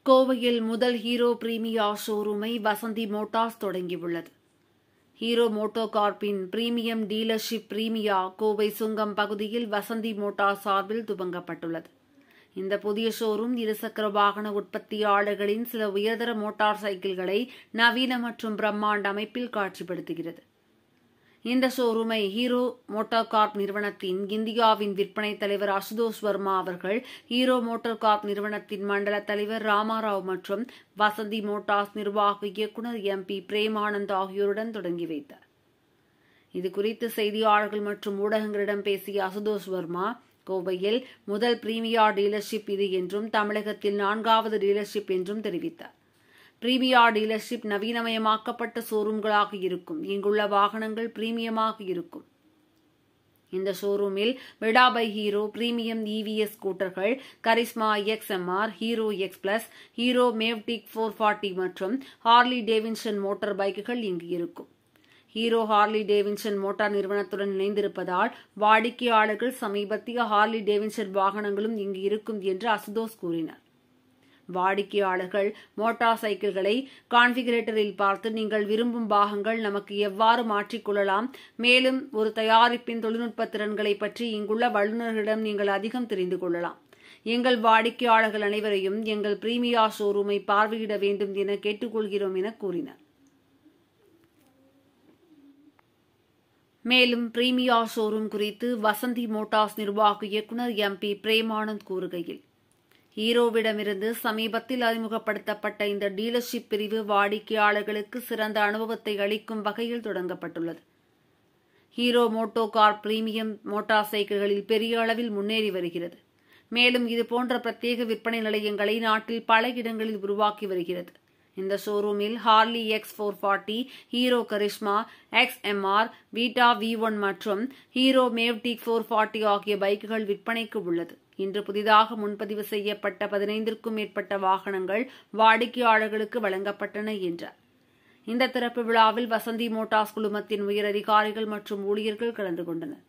கோவையில் முதல் ஹீரோ பிரீமியா ஷோரூமை வசந்தி மோட்டார்ஸ் தொடங்கியுள்ளது. ஹீரோ மோட்டோ கார்ப்பின் பிரீமியம் டீலர்ஷிப் பிரீமியா கோவை சுங்கம் பகுதியில் வசந்தி மோட்டார்ஸ் சார்பில் துவங்கப்பட்டுள்ளது. இந்த புதிய ஷோரூம் இருசக்கர வாகன உற்பத்தியாளர்களின் சில உயர்தர மோட்டார் சைக்கிள்களை நவீன மற்றும் பிரம்மாண்ட அமைப்பில் காட்சிப்படுத்துகிறது. இந்த ஷோரூமை ஹீரோ மோட்டார் கார்ப் நிறுவனத்தின் இந்தியாவின் விற்பனை தலைவர் அசுதோஷ் வர்மா அவர்கள், ஹீரோ மோட்டார் கார்ப் நிறுவனத்தின் மண்டல தலைவர் ராமாராவ் மற்றும் வசந்தி மோட்டார்ஸ் நிர்வாக இயக்குநர் MP பிரேமானந்த் ஆகியோருடன் தொடங்கி வைத்தார். இதுகுறித்து செய்தியாளர்கள் மற்றும் ஊடகங்களிடம் பேசிய அசுதோஷ் வர்மா, கோவையில் முதல் பிரீமியா டீலர்ஷிப் இது என்றும் தமிழகத்தில் 4வது டீலர்ஷிப் என்றும் தெரிவித்தார். பிரீமியா டீலர்ஷிப் நவீனமயமாக்கப்பட்ட ஷோரூம்களாக இருக்கும். இங்குள்ள வாகனங்கள் பிரீமியமாக இருக்கும். இந்த ஷோரூமில் Vida by Hero premium EVS ஸ்கூட்டர்கள், கரிஸ்மா XMR, ஹீரோ X+, ஹீரோ மேவ்டிக் 440 மற்றும் ஹார்லி டேவிட்சன் மோட்டார் பைக்குகள் இங்கு இருக்கும். ஹீரோ ஹார்லி டேவிட்சன் மோட்டார் நிறுவனத்துடன் இணைந்திருப்பதால் வாடிக்கையாளர்கள் சமீபத்திய ஹார்லி டேவிட்சன் வாகனங்களும் இங்கு இருக்கும் என்று அசுதோஷ் கூறினார். வாடிக்கையாளர்கள் மோட்டார் சைக்கிள்களை கான்பிகரேட்டரில் பார்த்து நீங்கள் விரும்பும் பாகங்கள் நமக்கு எவ்வாறு மாற்றிக்கொள்ளலாம், மேலும் ஒரு தயாரிப்பின் தொழில்நுட்ப திறன்களை பற்றி இங்குள்ள வல்லுநர்களிடம் நீங்கள் அதிகம் தெரிந்து கொள்ளலாம். எங்கள் வாடிக்கையாளர்கள் அனைவரையும் எங்கள் பிரீமியா ஷோரூமை பார்வையிட வேண்டும் என கேட்டுக்கொள்கிறோம் என கூறினார். மேலும் பிரீமியா ஷோரூம் குறித்து வசந்தி மோட்டார்ஸ் நிர்வாக இயக்குநர் MP பிரேமானந்த் கூறுகையில், ஹீரோவிடமிருந்து சமீபத்தில் அறிமுகப்படுத்தப்பட்ட இந்த டீலர்ஷிப் பிரிவு வாடிக்கையாளர்களுக்கு சிறந்த அனுபவத்தை அளிக்கும் வகையில் தொடங்கப்பட்டுள்ளது. Hero MotoCorp premium motor சைக்கிள்களில் பெரிய அளவில் முன்னேறி வருகிறது. மேலும் இதுபோன்ற பிரத்யேக விற்பனை நிலையங்களை நாட்டில் பல இடங்களில் உருவாக்கி வருகிறது. இந்த ஷோரூமில் Harley X440, Hero Karizma XMR, Vida V1 மற்றும் ஹீரோ மேவ்டிக் 440 ஆகிய பைக்குகள் விற்பனைக்கு உள்ளது. இன்று புதிதாக முன்பதிவு செய்யப்பட்ட 15க்கும் மேற்பட்ட வாகனங்கள் வாடிக்கையாளர்களுக்கு வழங்கப்பட்டன என்றார். இந்த திறப்பு விழாவில் வசந்தி மோட்டார்ஸ் குழுமத்தின் உயர் அதிகாரிகள் மற்றும் ஊழியர்கள் கலந்து கொண்டனர்.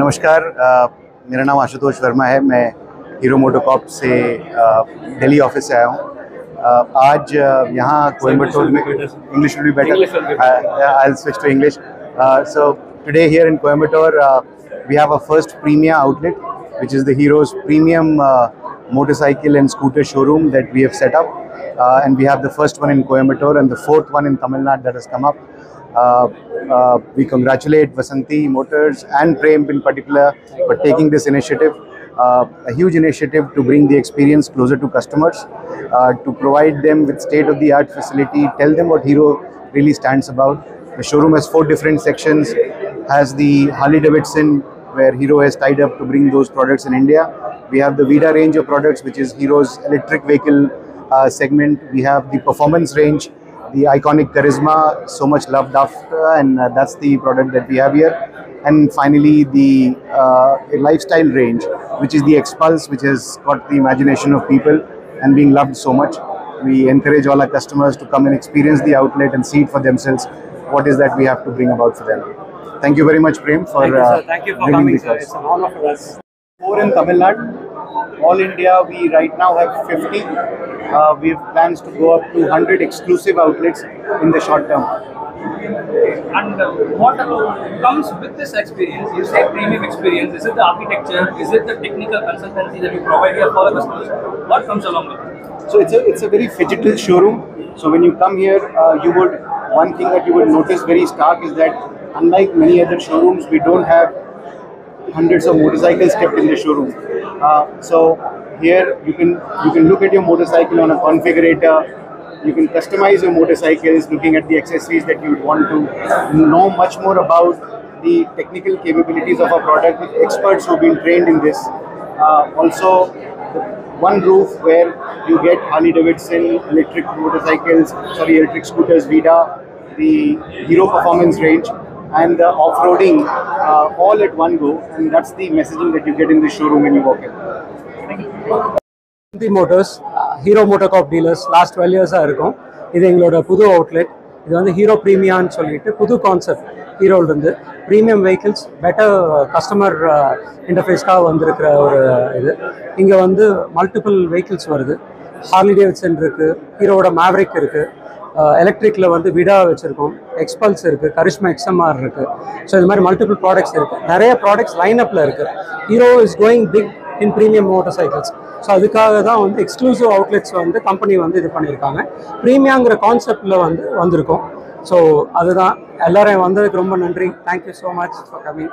नमस्कार, मेरा नाम आशुतोष वर्मा है। मैं हीरो मोटोकॉर्प से दिल्ली ऑफिस से आया हूँ। आज यहाँ कोयम्बटूर में English will be better, I will switch to English. So today here in Coimbatore we have a first Premia outlet, which is the Hero's premium motorcycle and scooter showroom that we have set up, and we have the first one in Coimbatore and the fourth one in Tamil Nadu that has come up. We congratulate Vasanthi Motors and Prem in particular for taking this initiative, a huge initiative to bring the experience closer to customers, to provide them with state-of-the-art facility, tell them what Hero really stands about. The showroom has 4 different sections, has the Harley-Davidson, where Hero has tied up to bring those products in India. We have the Vida range of products, which is Hero's electric vehicle segment. We have the performance range, the iconic Charisma, so much loved after, and that's the product that we have here. And finally, the lifestyle range, which is the X-Pulse, which has got the imagination of people and being loved so much. We encourage all our customers to come and experience the outlet and see it for themselves, what is that we have to bring about for them. Thank you very much, Prem, for Thank you for coming, sir. It's an honor for us. 4 in Tamil Nadu. All India, we right now have 50. We have plans to go up to 100 exclusive outlets in the short term. And what comes with this experience? You say premium experience. Is it the architecture? Is it the technical consultancy that you provide here for the customers? What comes along with it? So it's a very phygital showroom. So when you come here, one thing that you would notice very stark is that unlike many other showrooms, we don't have hundreds of motorcycles kept in the showroom. So here you can look at your motorcycle on a configurator. You can customize your motorcycles, looking at the accessories that you would want to know much more about the technical capabilities of our product with experts who've been trained in this. Also, one roof where you get Harley-Davidson electric scooters, Vida, the Hero performance range, and the off-roading all at one go, and that's the messaging that you get in the showroom when you walk in. Vasanthi Motors, Hero Motocorp dealers, last 12 years இருக்கும். இது எங்களோட புது outlet. இது வந்து hero ப்ரீமியான்னு சொல்லிட்டு புது concept ஹீரோலேருந்து ப்ரீமியம் வெஹிக்கிள்ஸ் பெட்டர் கஸ்டமர் இன்டர்ஃபேஸ்க்காக வந்திருக்கிற ஒரு இது. இங்கே வந்து மல்டிபிள் வெஹிக்கிள்ஸ் வருது. ஹார்லி டேவிட்சன் இருக்குது, ஹீரோவோட மேவரிக் இருக்குது, எலக்ட்ரிக்கில் வந்து விடா வச்சுருக்கோம், எக்ஸ்பல்ஸ் இருக்குது, கரிஷ்மா எக்ஸ்எம்ஆர் இருக்குது. ஸோ இது மாதிரி மல்டிபிள் ப்ராடக்ட்ஸ் இருக்குது. நிறைய ப்ராடக்ட்ஸ் லைனப்பில் இருக்குது. Hero is going big in premium motorcycles. So அதுக்காக தான் வந்து எக்ஸ்க்ளூசிவ் அவுட்லெட்ஸ் வந்து கம்பெனி வந்து இது பண்ணியிருக்காங்க. ப்ரீமியாங்கிற கான்செப்டில் வந்து வந்திருக்கோம். ஸோ அதுதான் எல்லாரையும் வந்ததுக்கு ரொம்ப நன்றி. Thank you so much for coming.